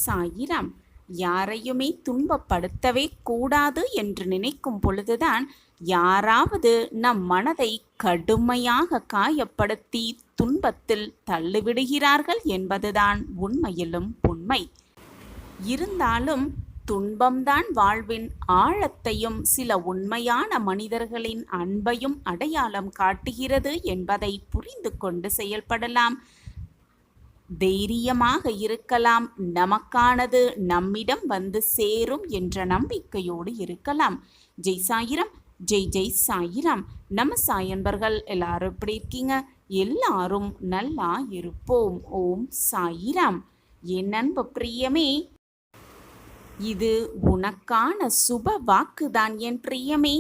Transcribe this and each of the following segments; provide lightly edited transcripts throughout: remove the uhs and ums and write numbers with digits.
சாயிராம். யாரையுமே துன்பப்படுத்தவே கூடாது என்று நினைக்கும் பொழுதுதான் யாராவது நம் மனதை கடுமையாக காயப்படுத்தி துன்பத்தில் தள்ளிவிடுகிறார்கள் என்பதுதான் உண்மையிலும் உண்மை. இருந்தாலும் துன்பம்தான் வாழ்வின் ஆழத்தையும் சில உண்மையான மனிதர்களின் அன்பையும் அடையாளம் காட்டுகிறது என்பதை புரிந்து கொண்டு செயல்படலாம். தைரியமாக இருக்கலாம். நமக்கானது நம்மிடம் வந்து சேரும் என்ற நம்பிக்கையோடு இருக்கலாம். ஜெய் சாயிராம். ஜெய் ஜெய் சாயிராம். நம்ம சாயன்பர்கள் எல்லாரும் எப்படி இருக்கீங்க? எல்லாரும் நல்லா இருப்போம். ஓம் சாயிராம். என் அன்பு பிரியமே, இது உனக்கான சுப வாக்குதான் என் பிரியமே.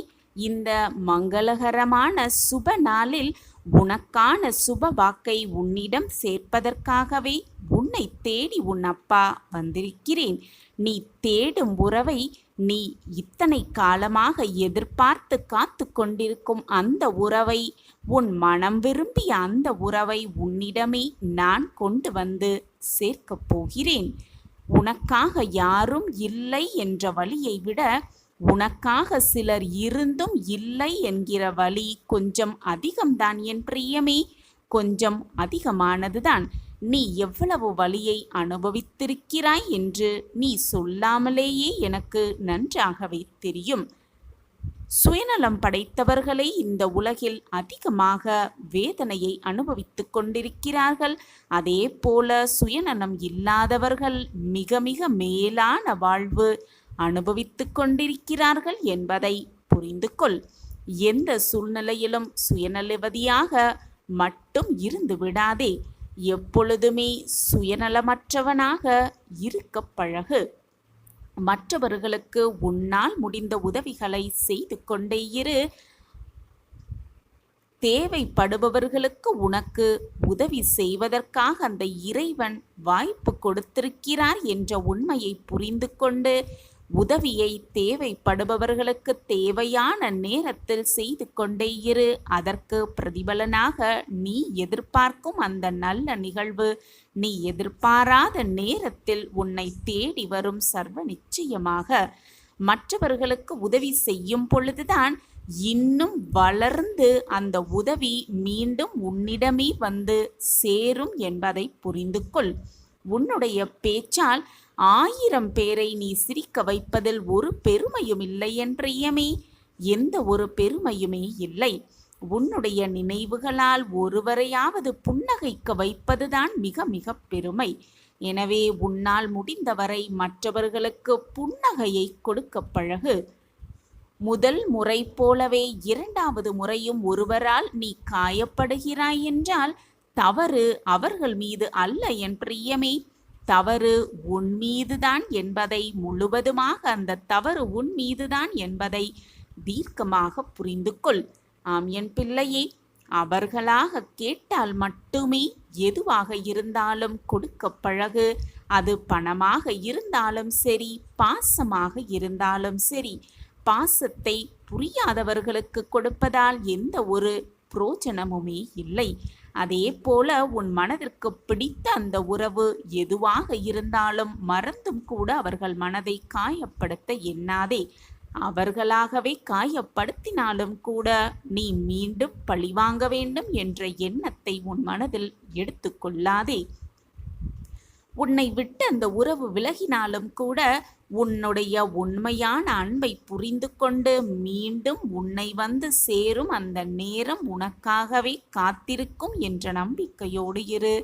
இந்த மங்களகரமான சுப நாளில் உனக்கான சுப வாக்கை உன்னிடம் சேர்ப்பதற்காகவே உன்னை தேடி உன் அப்பா வந்திருக்கிறேன். நீ தேடும் உறவை, நீ இத்தனை காலமாக எதிர்பார்த்து காத்து கொண்டிருக்கும் அந்த உறவை, உன் மனம் விரும்பிய அந்த உறவை உன்னிடமே நான் கொண்டு வந்து சேர்க்கப் போகிறேன். உனக்காக யாரும் இல்லை என்ற வலியை விட உனக்காக சிலர் இருந்தும் இல்லை என்கிற வலி கொஞ்சம் அதிகம்தான் என் பிரியமே. கொஞ்சம் அதிகமானதுதான். நீ எவ்வளவு வலியை அனுபவித்திருக்கிறாய் என்று நீ சொல்லாமலேயே எனக்கு நன்றாகவே தெரியும். சுயநலம் படைத்தவர்களே இந்த உலகில் அதிகமாக வேதனையை அனுபவித்து கொண்டிருக்கிறார்கள். அதே போல சுயநலம் இல்லாதவர்கள் மிக மிக மேலான வாழ்வு அனுபவித்து கொண்டிருக்கிறார்கள் என்பதை புரிந்து கொள். எந்த சூழ்நிலையிலும் சுயநலவதியாக மட்டும் இருந்து விடாதே. எப்பொழுதுமே சுயநலமற்றவனாக இருக்க பழகு. மற்றவர்களுக்கு உன்னால் முடிந்த உதவிகளை செய்து கொண்டே இரு. தேவைப்படுபவர்களுக்கு உனக்கு உதவி செய்வதற்காக அந்த இறைவன் வாய்ப்பு கொடுத்திருக்கிறார் என்ற உண்மையை புரிந்து கொண்டு உதவியை தேவைப்படுபவர்களுக்கு தேவையான நேரத்தில் செய்து கொண்டே இரு. அதற்கு பிரதிபலனாக நீ எதிர்பார்க்கும் அந்த நல்ல நிகழ்வு நீ எதிர்பாராத நேரத்தில் உன்னை தேடி வரும் சர்வ நிச்சயமாக. மற்றவர்களுக்கு உதவி செய்யும் பொழுதுதான் இன்னும் வளர்ந்து அந்த உதவி மீண்டும் உன்னிடமே வந்து சேரும் என்பதை புரிந்து கொள். உன்னுடைய பேச்சால் 1000 பேரை நீ சிரிக்க வைப்பதில் ஒரு பெருமையும் இல்லை என் பிரியமே. எந்த ஒரு பெருமையுமே இல்லை. உன்னுடைய நினைவுகளால் ஒருவரையாவது புன்னகைக்க வைப்பதுதான் மிக மிக பெருமை. எனவே உன்னால் முடிந்தவரை மற்றவர்களுக்கு புன்னகையை கொடுக்க பழகு. முதல் முறை போலவே 2வது முறையும் ஒருவரால் நீ காயப்படுகிறாய் என்றால் தவறு அவர்கள் மீது அல்ல என் பிரியமே. தவறு உன் மீதுதான் என்பதை, முழுவதுமாக அந்த தவறு உன் மீதுதான் என்பதை தீர்க்கமாக புரிந்து கொள். ஆம் என் பிள்ளையே, அவர்களாக கேட்டால் மட்டுமே எதுவாக இருந்தாலும் கொடுக்க பழகு. அது பணமாக இருந்தாலும் சரி, பாசமாக இருந்தாலும் சரி. பாசத்தை புரியாதவர்களுக்கு கொடுப்பதால் எந்த ஒரு புரோஜனமுமே இல்லை. அதே போல உன் மனதிற்கு பிடித்த அந்த உறவு எதுவாக இருந்தாலும் மறந்தும் கூட அவர்கள் மனதை காயப்படுத்த எண்ணாதே. அவர்களாகவே காயப்படுத்தினாலும் கூட நீ மீண்டும் பழிவாங்க வேண்டும் என்ற எண்ணத்தை உன் மனதில் எடுத்துக்கொள்ளாதே. உன்னை விட்டு அந்த உறவு விலகினாலும் கூட உன்னுடைய உண்மையான அன்பை புரிந்து கொண்டு மீண்டும் உன்னை வந்து சேரும் அந்த நேரம் உனக்காகவே காத்திருக்கும் என்ற நம்பிக்கையோடு இரு.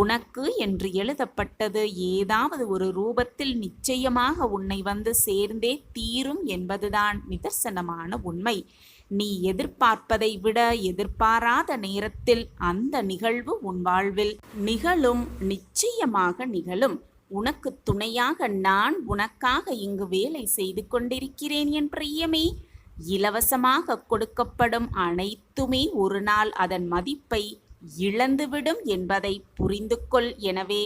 உனக்கு என்று எழுதப்பட்டது ஏதாவது ஒரு ரூபத்தில் நிச்சயமாக உன்னை வந்து சேர்ந்தே தீரும் என்பதுதான் நிதர்சனமான உண்மை. நீ எதிர்பார்ப்பதை விட எதிர்பாராத நேரத்தில் அந்த நிகழ்வு உன் வாழ்வில் நிகழும். நிச்சயமாக நிகழும். உனக்கு துணையாக நான் உனக்காக இங்கு வேலை செய்து கொண்டிருக்கிறேன் என் பிரியமே. இலவசமாக கொடுக்கப்படும் அனைத்துமே ஒரு நாள் அதன் மதிப்பை இழந்துவிடும் என்பதை புரிந்து கொள். எனவே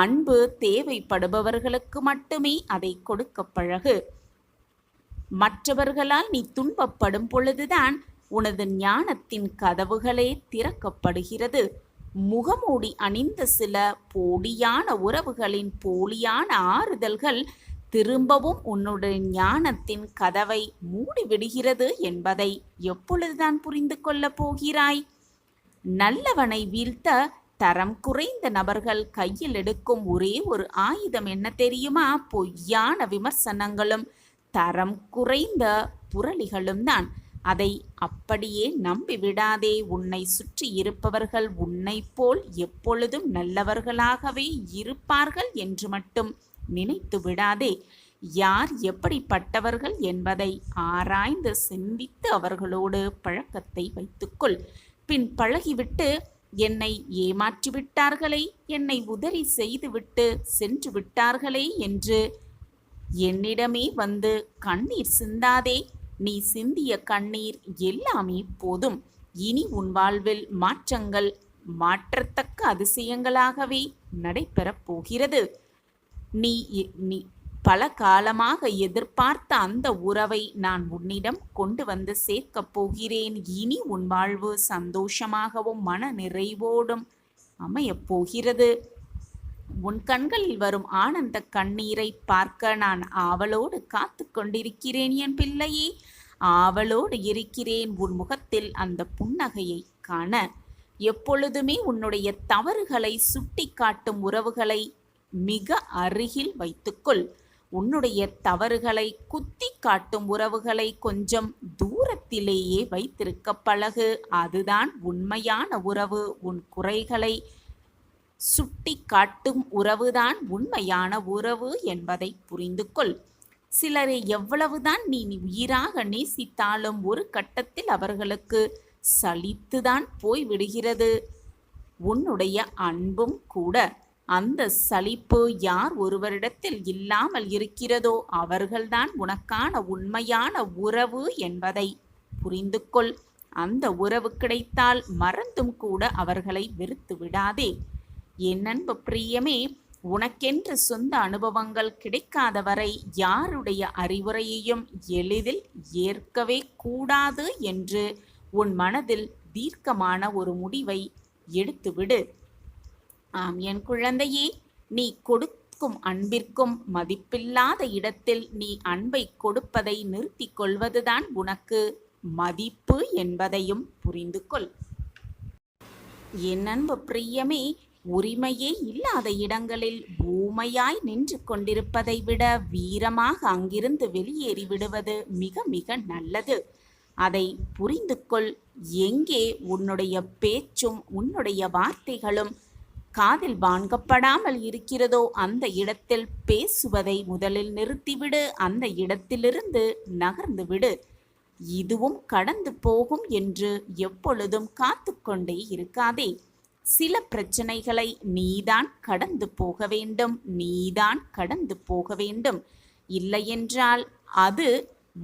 அன்பு தேவைப்படுபவர்களுக்கு மட்டுமே அதை கொடுக்க பழகு. மற்றவர்களால் நீ துன்பப்படும் பொழுதுதான் உனது ஞானத்தின் கதவுகளே திறக்கப்படுகிறது. முகமூடி அணிந்த சில போலியான உறவுகளின் போலியான ஆறுதல்கள் திரும்பவும் உன்னுடைய ஞானத்தின் கதவை மூடிவிடுகிறது என்பதை எப்பொழுதுதான் புரிந்து கொள்ளப் போகிறாய்? நல்லவனை வீழ்த்த தரம் குறைந்த நபர்கள் கையில் எடுக்கும் ஒரே ஒரு ஆயுதம் என்ன தெரியுமா? பொய்யான விமர்சனங்களும் தரம் குறைந்த புரளிகளும் தான். அதை அப்படியே நம்பிவிடாதே. உன்னை சுற்றி இருப்பவர்கள் உன்னை போல் எப்பொழுதும் நல்லவர்களாகவே இருப்பார்கள் என்று மட்டும் நினைத்து விடாதே. யார் எப்படிப்பட்டவர்கள் என்பதை ஆராய்ந்து சிந்தித்து அவர்களோடு பழக்கத்தை வைத்துக்கொள். பின் பழகிவிட்டு என்னை ஏமாற்றிவிட்டார்களே, என்னை உதறி செய்துவிட்டு சென்று விட்டார்களே என்று என்னிடமே வந்து கண்ணீர் சிந்தாதே. நீ சிந்திய கண்ணீர் எல்லாமே போதும். இனி உன் வாழ்வில் மாற்றங்கள் மாற்றத்தக்க அதிசயங்களாகவே நடைபெறப் போகிறது. நீ நீ பல காலமாக எதிர்பார்த்த அந்த உறவை நான் உன்னிடம் கொண்டு வந்து சேர்க்கப் போகிறேன். இனி உன் வாழ்வு சந்தோஷமாகவும் மன நிறைவோடும் அமையப் போகிறது. உன் கண்களில் வரும் ஆனந்த கண்ணீரை பார்க்க நான் ஆவலோடு காத்து கொண்டிருக்கிறேன் என் பிள்ளையே. ஆவலோடு இருக்கிறேன் உன் முகத்தில் அந்த புன்னகையை காண. எப்பொழுதுமே உன்னுடைய தவறுகளை சுட்டி காட்டும் உறவுகளை மிக அருகில் வைத்துக்கொள். உன்னுடைய தவறுகளை குத்தி காட்டும் உறவுகளை கொஞ்சம் தூரத்திலேயே வைத்திருக்க பழகு. அதுதான் உண்மையான உறவு. உன் குறைகளை சுட்டி காட்டும் உறவுதான் உண்மையான உறவு என்பதை புரிந்து கொள். சிலரை எவ்வளவுதான் நீ உயிராக நேசித்தாலும் ஒரு கட்டத்தில் அவர்களுக்கு சலித்துதான் போய்விடுகிறது. உன்னுடைய அன்பும் கூட. அந்த சலிப்பு யார் ஒருவரிடத்தில் இல்லாமல் இருக்கிறதோ அவர்கள்தான் உனக்கான உண்மையான உறவு என்பதை புரிந்து கொள். அந்த உறவு கிடைத்தால் மறந்தும் கூட அவர்களை வெறுத்து விடாதே. என் அன்பு பிரியமே, உனக்கென்று சொந்த அனுபவங்கள் கிடைக்காத வரை யாருடைய அறிவுரையையும் எளிதில் ஏற்கவே கூடாது என்று உன் மனதில் தீர்க்கமான ஒரு முடிவை எடுத்துவிடு. ஆம் என் குழந்தையே, நீ கொடுக்கும் அன்பிற்கும் மதிப்பில்லாத இடத்தில் நீ அன்பை கொடுப்பதை நிறுத்தி கொள்வதுதான் உனக்கு மதிப்பு என்பதையும் புரிந்து கொள். என் அன்பு பிரியமே, உரிமையே இல்லாத இடங்களில் ஊமையாய் நின்று கொண்டிருப்பதை விட வீரமாக அங்கிருந்து வெளியேறி விடுவது மிக மிக நல்லது. அதை புரிந்து கொள். எங்கே உன்னுடைய பேச்சும் உன்னுடைய வார்த்தைகளும் காதில் வாங்கப்படாமல் இருக்கிறதோ அந்த இடத்தில் பேசுவதை முதலில் நிறுத்திவிடு. அந்த இடத்திலிருந்து நகர்ந்து விடு. இதுவும் கடந்து போகும் என்று எப்பொழுதும் காத்து கொண்டே இருக்காதே. சில பிரச்சனைகளை நீதான் கடந்து போக வேண்டும். நீதான் கடந்து போக வேண்டும். இல்லையென்றால் அது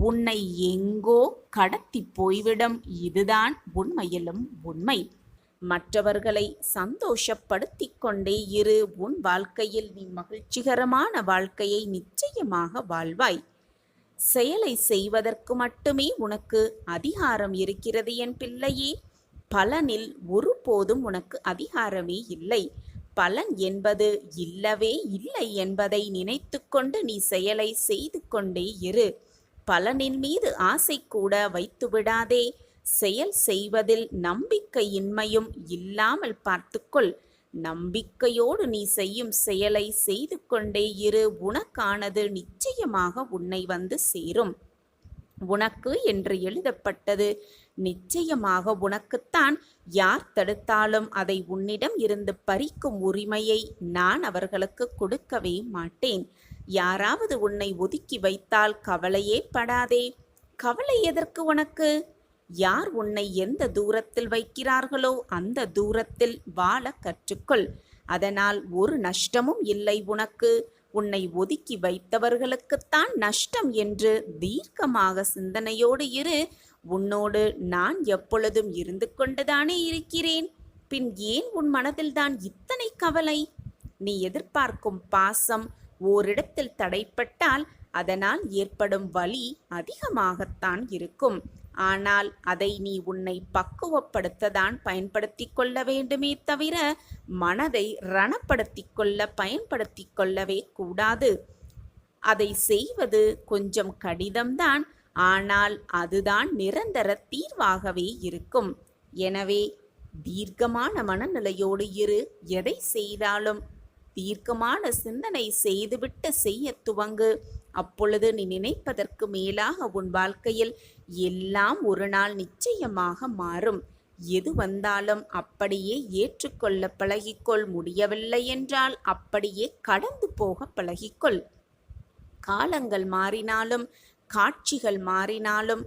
உன்னை எங்கோ கடத்தி போய்விடும். இதுதான் உண்மையிலும் உண்மை. மற்றவர்களை சந்தோஷப்படுத்திக் கொண்டே இரு. உன் வாழ்க்கையில் நீ மகிழ்ச்சிகரமான வாழ்க்கையை நிச்சயமாக வாழ்வாய். செயலை செய்வதற்கு மட்டுமே உனக்கு அதிகாரம் இருக்கிறது என் பிள்ளையே. பலனில் ஒருபோதும் உனக்கு அதிகாரமே இல்லை. பலன் என்பது இல்லவே இல்லை என்பதை நினைத்து கொண்டு நீ செயலை செய்து கொண்டே இரு. பலனின் மீது ஆசை கூட வைத்து விடாதே. செயல் செய்வதில் நம்பிக்கையின்மையும் இல்லாமல் பார்த்துக்கொள். நம்பிக்கையோடு நீ செய்யும் செயலை செய்து கொண்டே இரு. உனக்கானது நிச்சயமாக உன்னை வந்து சேரும். உனக்கு என்று எழுதப்பட்டது நிச்சயமாக உனக்குத்தான். யார் தடுத்தாலும் அதை உன்னிடம் இருந்து பறிக்கும் உரிமையை நான் அவர்களுக்கு கொடுக்கவே மாட்டேன். யாராவது உன்னை ஒதுக்கி வைத்தால் கவலையே படாதே. கவலை எதற்கு உனக்கு? யார் உன்னை எந்த தூரத்தில் வைக்கிறார்களோ அந்த தூரத்தில் வாழ கற்றுக்கொள். அதனால் ஒரு நஷ்டமும் இல்லை உனக்கு. உன்னை ஒதுக்கி வைத்தவர்களுக்குத்தான் நஷ்டம் என்று தீர்க்கமாக சிந்தனையோடு இரு. உன்னோடு நான் எப்பொழுதும் இருந்து கொண்டுதானே இருக்கிறேன். பின் ஏன் உன் மனதில்தான் இத்தனை கவலை? நீ எதிர்பார்க்கும் பாசம் ஓரிடத்தில் தடைப்பட்டால் அதனால் ஏற்படும் வலி அதிகமாகத்தான் இருக்கும். ஆனால் அதை நீ உன்னை பக்குவப்படுத்ததான் பயன்படுத்திக் கொள்ள வேண்டுமே தவிர மனதை ரணப்படுத்திக் கொள்ள பயன்படுத்திக் கொள்ளவே கூடாது. அதை செய்வது கொஞ்சம் கடினம்தான், ஆனால் அதுதான் நிரந்தர தீர்வாகவே இருக்கும். எனவே தீர்க்கமான மனநிலையோடு இரு. எதை செய்தாலும் தீர்க்கமான சிந்தனை செய்துவிட்டு செய்ய துவங்கு. அப்பொழுது நீ நினைப்பதற்கு மேலாக உன் வாழ்க்கையில் எல்லாம் ஒரு நாள் நிச்சயமாக மாறும். எது வந்தாலும் அப்படியே ஏற்றுக்கொள்ள பழகிக்கொள். முடியவில்லை என்றால் அப்படியே கடந்து போக பழகிக்கொள். காலங்கள் மாறினாலும் காட்சிகள் மாறினாலும்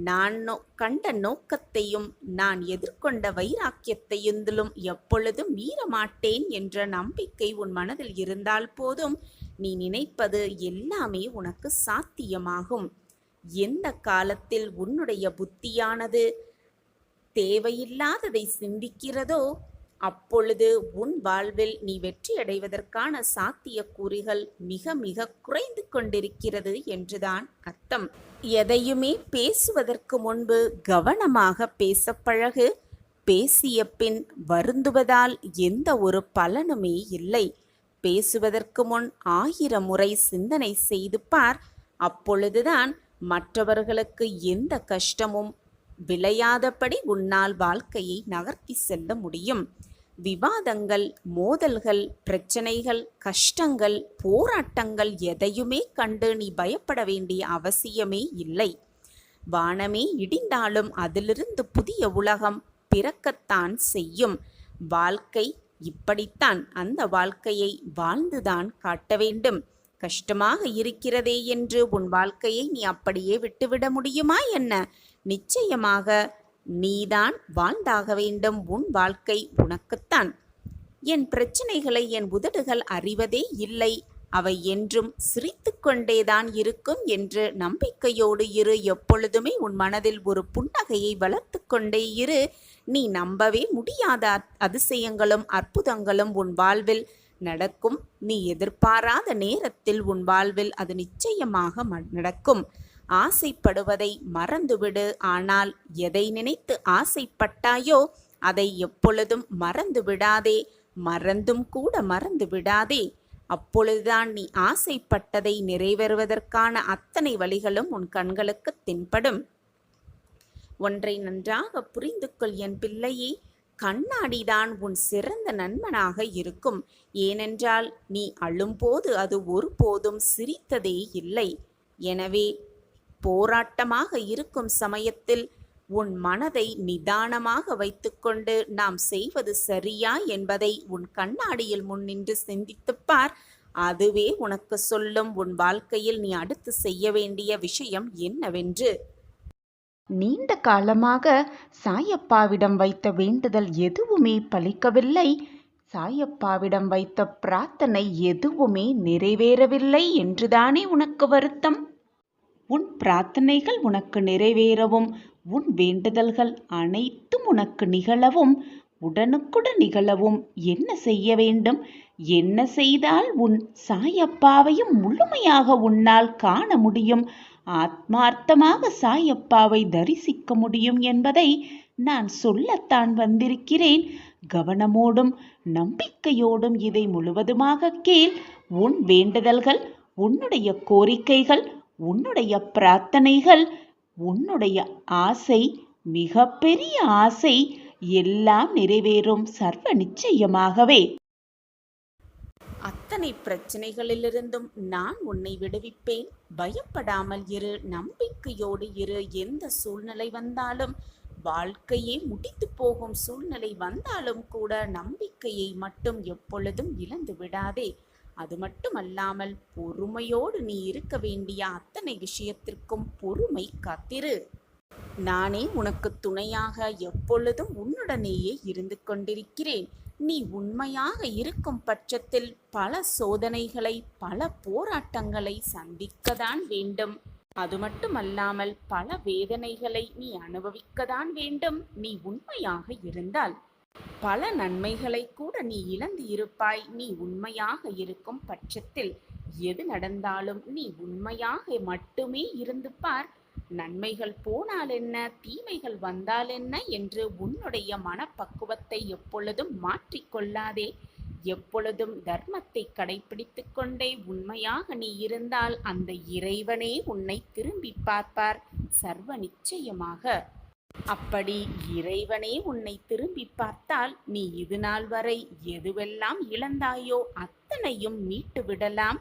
நான் கண்ட நோக்கத்தையும் நான் எதிர்கொண்ட வைராக்கியத்தையும் எப்பொழுதும் மீறமாட்டேன் என்ற நம்பிக்கை உன் மனதில் இருந்தால் போதும், நீ நினைப்பது எல்லாமே உனக்கு சாத்தியமாகும். எந்த காலத்தில் உன்னுடைய புத்தியானது தேவையில்லாததை சிந்திக்கிறதோ அப்பொழுது உன் வாழ்வில் நீ வெற்றியடைவதற்கான சாத்தியக்கூறுகள் மிக மிக குறைந்து கொண்டிருக்கிறது என்றுதான் அர்த்தம். எதையுமே பேசுவதற்கு முன்பு கவனமாக பேசப் பழகு. பேசிய பின் வருந்துவதால் எந்த ஒரு பலனுமே இல்லை. பேசுவதற்கு முன் 1000 முறை சிந்தனை செய்து பார். அப்பொழுதுதான் மற்றவர்களுக்கு எந்த கஷ்டமும் விளையாதபடி உன்னால் வாழ்க்கையை நகர்த்தி செல்ல முடியும். விவாதங்கள், மோதல்கள், பிரச்சனைகள், கஷ்டங்கள், போராட்டங்கள் எதையுமே கண்டு நீ பயப்பட வேண்டிய அவசியமே இல்லை. வானமே இடிந்தாலும் அதிலிருந்து புதிய உலகம் பிறக்கத்தான் செய்யும். வாழ்க்கை இப்படித்தான். அந்த வாழ்க்கையை வாழ்ந்துதான் காட்ட வேண்டும். கஷ்டமாக இருக்கிறதே என்று உன் வாழ்க்கையை நீ அப்படியே விட்டுவிட முடியுமா என்ன? நிச்சயமாக நீதான் வாழ்ந்தாக வேண்டும். உன் வாழ்க்கை உனக்குத்தான். என் பிரச்சனைகளை என் உதடுகள் அறிவதே இல்லை, அவை என்றும் சிரித்து கொண்டேதான் இருக்கும் என்று நம்பிக்கையோடு இரு. எப்பொழுதுமே உன் மனதில் ஒரு புன்னகையை வளர்த்து கொண்டே இரு. நீ நம்பவே முடியாத அதிசயங்களும் அற்புதங்களும் உன் வாழ்வில் நடக்கும். நீ எதிர்பாராத நேரத்தில் உன் வாழ்வில் அது நிச்சயமாக நடக்கும். ஆசைப்படுவதை மறந்துவிடு. ஆனால் எதை நினைத்து ஆசைப்பட்டாயோ அதை எப்பொழுதும் மறந்து விடாதே. மறந்தும் கூட மறந்து விடாதே. அப்பொழுதுதான் நீ ஆசைப்பட்டதை நிறைவேறுவதற்கான அத்தனை வழிகளும் உன் கண்களுக்கு தென்படும். ஒன்றை நன்றாக புரிந்து கொள் என் பிள்ளையே. கண்ணாடிதான் உன் சிறந்த நண்பனாக இருக்கும். ஏனென்றால் நீ அழும்போது அது ஒருபோதும் சிரித்ததே இல்லை. எனவே போராட்டமாக இருக்கும் சமயத்தில் உன் மனதை நிதானமாக வைத்துக்கொண்டு நாம் செய்வது சரியா என்பதை உன் கண்ணாடியில் முன்னின்று சிந்தித்துப் பார். அதுவே உனக்கு சொல்லும் உன் வாழ்க்கையில் நீ அடுத்து செய்ய வேண்டிய விஷயம் என்னவென்று. நீண்ட காலமாக சாயப்பாவிடம் வைத்த வேண்டுதல் எதுவுமே பலிக்கவில்லை. சாயப்பாவிடம் வைத்த பிரார்த்தனை எதுவுமே நிறைவேறவில்லை என்றுதானே உனக்கு வருத்தம்? உன் பிரார்த்தனைகள் உனக்கு நிறைவேறவும் உன் வேண்டுதல்கள் அனைத்தும் உனக்கு நிகழவும் உடனுக்குடன் நிகழவும் என்ன செய்ய வேண்டும்? என்ன செய்தால் உன் சாயப்பாவையும் முழுமையாக உன்னால் காண முடியும், ஆத்மார்த்தமாக சாயப்பாவை தரிசிக்க முடியும் என்பதை நான் சொல்லத்தான் வந்திருக்கிறேன். கவனமோடும் நம்பிக்கையோடும் இதை முழுவதுமாக கேள். உன் வேண்டுதல்கள், உன்னுடைய கோரிக்கைகள், உன்னுடைய பிரார்த்தனைகள், உன்னுடைய ஆசை, மிகப்பெரிய ஆசை எல்லாம் நிறைவேறும் சர்வ நிச்சயமாகவே. அத்தனை பிரச்சனைகளிலிருந்தும் நான் உன்னை விடுவிப்பேன். பயப்படாமல் இரு, நம்பிக்கையோடு இரு. எந்த சூழ்நிலை வந்தாலும், வாழ்க்கையே முடித்து போகும் சூழ்நிலை வந்தாலும் கூட நம்பிக்கையை மட்டும் எப்பொழுதும் இழந்து விடாதே. அது மட்டுமல்லாமல் பொறுமையோடு நீ இருக்க வேண்டிய அத்தனை விஷயத்திற்கும் பொறுமை காத்திரு. நானே உனக்கு துணையாக எப்பொழுதும் உன்னுடனேயே இருந்து கொண்டிருக்கிறேன். நீ உண்மையாக இருக்கும் பட்சத்தில் பல சோதனைகளை, பல போராட்டங்களை சந்திக்கத்தான் வேண்டும். அது மட்டுமல்லாமல் பல வேதனைகளை நீ அனுபவிக்கத்தான் வேண்டும். நீ உண்மையாக இருந்தால் பல நன்மைகளை கூட நீ இழந்து இருப்பாய். நீ உண்மையாக இருக்கும் பட்சத்தில் எது நடந்தாலும் நீ உண்மையாக மட்டுமே இருந்து பார். நன்மைகள் போனால் என்ன, தீமைகள் வந்தால் என்ன என்று உன்னுடைய மனப்பக்குவத்தை எப்பொழுதும் மாற்றிக்கொள்ளாதே. எப்பொழுதும் தர்மத்தை கடைபிடித்துக் கொண்டே உண்மையாக நீ இருந்தால் அந்த இறைவனே உன்னை திரும்பி பார்ப்பார் சர்வ நிச்சயமாக. அப்படி இறைவனே உன்னை திரும்பி பார்த்தால் நீ இது நாள் வரை எதுவெல்லாம் இழந்தாயோ அத்தனையும் மீட்டு விடலாம்.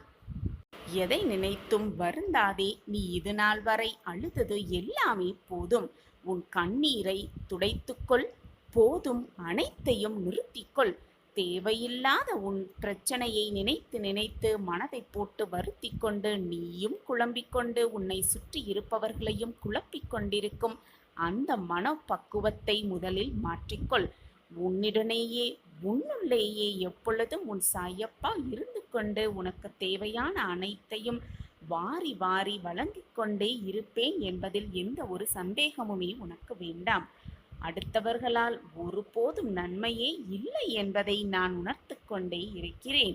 எதை நினைத்தும் வருந்தாதே. நீ இது நாள் வரை அழுதது எல்லாமே போதும். உன் கண்ணீரை துடைத்துக்கொள். போதும், அனைத்தையும் நிறுத்திக்கொள். தேவையில்லாத உன் பிரச்சனையை நினைத்து நினைத்து மனதை போட்டு வருத்தி கொண்டு நீயும் குழம்பிக் கொண்டு உன்னை சுற்றி இருப்பவர்களையும் குழப்பிக் கொண்டிருக்கும் அந்த மனப்பக்குவத்தை முதலில் மாற்றிக்கொள். உன்னிடனேயே உன்னுள்ளேயே எப்பொழுதும் உன் சாயப்பா இருந்து கொண்டு உனக்கு தேவையான அனைத்தையும் வாரி வாரி வழங்கிக் கொண்டே இருப்பேன் என்பதில் எந்த ஒரு சந்தேகமுமே உனக்கு வேண்டாம். அடுத்தவர்களால் ஒருபோதும் நன்மையே இல்லை என்பதை நான் உணர்த்து கொண்டே இருக்கிறேன்.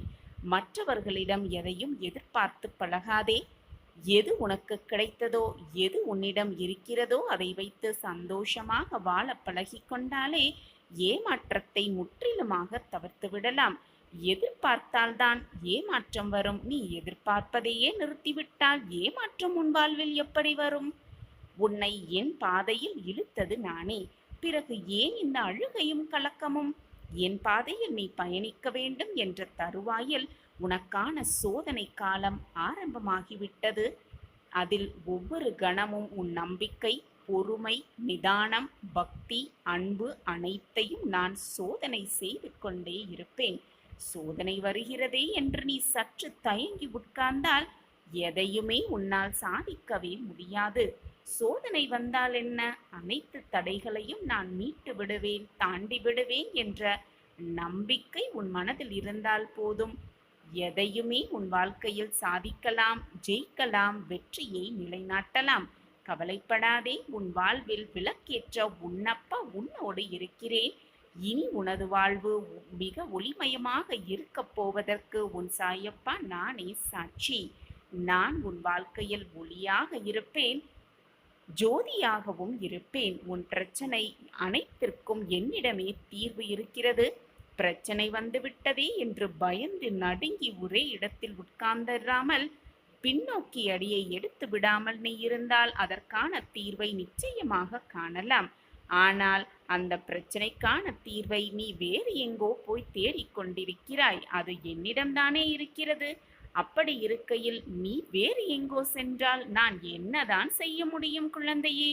மற்றவர்களிடம் எதையும் எதிர்பார்த்து பழகாதே. எது உனக்கு கிடைத்ததோ, எது உன்னிடம் இருக்கிறதோ அதை வைத்து சந்தோஷமாக வாழ பழகி கொண்டாலே ஏமாற்றத்தை முற்றிலுமாக தவிர்த்து விடலாம். எதிர்பார்த்தால்தான் ஏமாற்றம் வரும். நீ எதிர்பார்ப்பதையே நிறுத்திவிட்டால் ஏமாற்றம் உன் வாழ்வில் எப்படி வரும்? உன்னை என் பாதையில் இழுத்தது நானே. பிறகு ஏன் இந்த அழுகையும் கலக்கமும்? என் பாதையில் நீ பயணிக்க வேண்டும் என்ற தருவாயில் உனக்கான சோதனை காலம் ஆரம்பமாகிவிட்டது. அதில் ஒவ்வொரு கணமும் உன் நம்பிக்கை, பொறுமை, நிதானம், பக்தி, அன்பு அனைத்தையும் நான் சோதனை செய்து கொண்டே இருப்பேன். சோதனை வருகிறதே என்று நீ சற்று தயங்கி உட்கார்ந்தால் எதையுமே உன்னால் சாதிக்கவே முடியாது. சோதனை வந்தால் என்ன, அனைத்து தடைகளையும் நான் மீட்டு விடுவேன், தாண்டி விடுவேன் என்ற நம்பிக்கை உன் மனதில் இருந்தால் போதும். எதையுமே உன் வாழ்க்கையில் சாதிக்கலாம், ஜெயிக்கலாம், வெற்றியை நிலைநாட்டலாம். கவலைப்படாதே. உன் வாழ்வில் விளக்கேற்ற உன்னப்பா உன்னோடு இருக்கிறேன். இனி உனது வாழ்வு மிக ஒளிமயமாக இருக்கப் போவதற்கு உன் சாயப்பா நானே சாட்சி. நான் உன் வாழ்க்கையில் ஒளியாக இருப்பேன், ஜோதியாகவும் இருப்பேன். உன் பிரச்சனை அனைத்திற்கும் என்னிடமே தீர்வு இருக்கிறது. பிரச்சனை வந்துவிட்டதே என்று பயந்து நடுங்கி ஒரே இடத்தில் உட்கார்ந்திராமல் பின்னோக்கி அடியை எடுத்து விடாமல் நீ இருந்தால் அதற்கான தீர்வை நிச்சயமாக காணலாம். ஆனால் அந்த பிரச்சனைக்கான தீர்வை நீ வேறு எங்கோ போய் தேடிக்கொண்டிருக்கிறாய். அது என்னிடம்தானே இருக்கிறது. அப்படி இருக்கையில் நீ வேறு எங்கோ சென்றால் நான் என்னதான் செய்ய முடியும் குழந்தையே?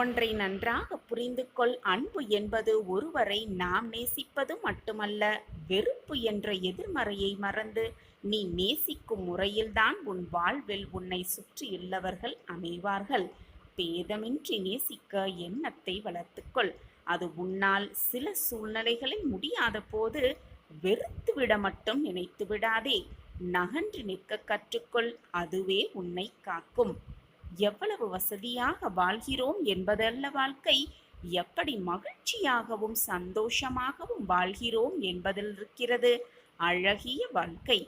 ஒன்றை நன்றாக புரிந்து கொள். அன்பு என்பது ஒருவரை நாம் நேசிப்பது மட்டுமல்ல. வெறுப்பு என்ற எதிர்மறையை மறந்து நீ நேசிக்கும் முறையில்தான் உன் வாழ்வில் உன்னை சுற்றியுள்ளவர்கள் அமைவார்கள். பேதமின்றி நேசிக்க எண்ணத்தை வளர்த்துக்கொள். அது உன்னால் சில சூழ்நிலைகளில் முடியாத போது வெறுத்துவிட மட்டும் நினைத்து விடாதே. நகன்று நிற்க கற்றுக்கொள். அதுவே உன்னை காக்கும். எவ்வளவு வசதியாக வாழ்கிறோம் என்பதல்ல வாழ்க்கை, எப்படி மகிழ்ச்சியாகவும் சந்தோஷமாகவும் வாழ்கிறோம் என்பதில் இருக்கிறது அழகிய வாழ்க்கை.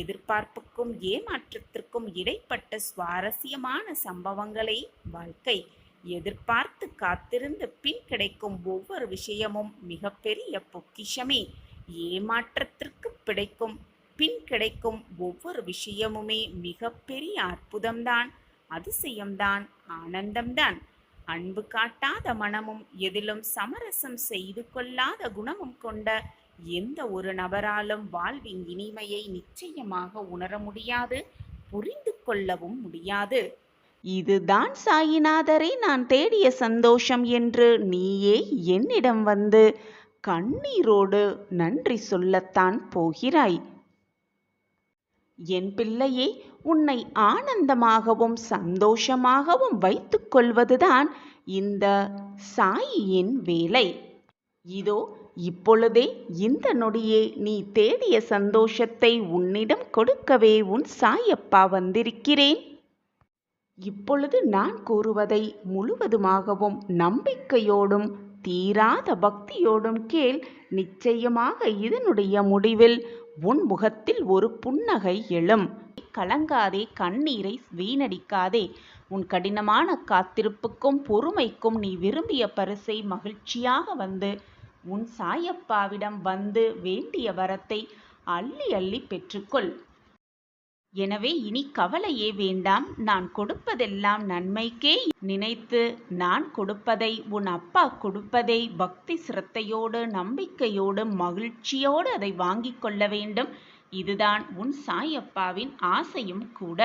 எதிர்பார்ப்புக்கும் ஏமாற்றத்திற்கும் இடைப்பட்ட சுவாரஸ்யமான சம்பவங்களே வாழ்க்கை. எதிர்பார்த்து காத்திருந்து பின் கிடைக்கும் ஒவ்வொரு விஷயமும் மிகப்பெரிய பொக்கிஷமே. ஏமாற்றத்திற்கு பின் கிடைக்கும் ஒவ்வொரு விஷயமுமே மிகப்பெரிய அற்புதம்தான், அதிசயம்தான், ஆனந்தம்தான். அன்பு காட்டாத மனமும் எதிலும் சமரசம் செய்து கொள்ளாத குணமும் கொண்ட எந்த ஒரு நபராலும் வாழ்வின் இனிமையை நிச்சயமாக உணர முடியாது, புரிந்து கொள்ளவும் முடியாது. இதுதான் சாயிநாதரை நான் தேடிய சந்தோஷம் என்று நீயே என்னிடம் வந்து கண்ணீரோடு நன்றி சொல்லத்தான் போகிறாய். என் பிள்ளையே, உன்னை ஆனந்தமாகவும் சந்தோஷமாகவும் வைத்துக் கொள்வதுதான் இந்த சாயியின் வேலை. இதோ இப்பொழுதே இந்த நொடியே நீ தேடிய சந்தோஷத்தை உன்னிடம் கொடுக்கவே உன் சாயப்பா வந்திருக்கிறேன். இப்பொழுது நான் கூறுவதை முழுவதுமாகவும் நம்பிக்கையோடும் தீராத பக்தியோடும் கேள். நிச்சயமாக இதனுடைய முடிவில் உன் முகத்தில் ஒரு புன்னகை எழும். கலங்காதே, கண்ணீரை வீணடிக்காதே. உன் கடினமான காத்திருப்புக்கும் பொறுமைக்கும் நீ விரும்பிய பரிசை மகிழ்ச்சியாக வந்து உன் சாயப்பாவிடம் வந்து வேண்டிய வரத்தை அள்ளி அள்ளி பெற்றுக்கொள். எனவே இனி கவலையே வேண்டாம். நான் கொடுப்பதெல்லாம் நன்மைக்கே நினைத்து நான் கொடுப்பதை, உன் அப்பா கொடுப்பதை பக்தி சிரத்தையோடு நம்பிக்கையோடு மகிழ்ச்சியோடு அதை வாங்கிக் கொள்ள வேண்டும். இதுதான் உன் சாயப்பாவின் ஆசையும் கூட.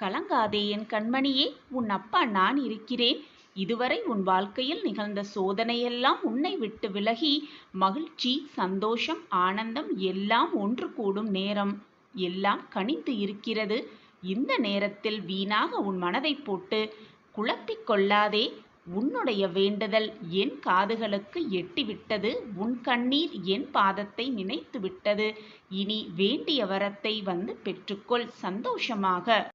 கலங்காதே என் கண்மணியே, உன் அப்பா நான் இருக்கிறேன். இதுவரை உன் வாழ்க்கையில் நிகழ்ந்த சோதனையெல்லாம் உன்னை விட்டு விலகி மகிழ்ச்சி, சந்தோஷம், ஆனந்தம் எல்லாம் ஒன்று கூடும் நேரம் எல்லாம் கனிந்து இருக்கிறது. இந்த நேரத்தில் வீணாக உன் மனதை போட்டு குழப்பிக் கொள்ளாதே. உன்னுடைய வேண்டுதல் என் காதுகளுக்கு எட்டிவிட்டது. உன் கண்ணீர் என் பாதத்தை நினைத்து விட்டது. இனி வேண்டிய வரத்தை வந்து பெற்றுக்கொள் சந்தோஷமாக.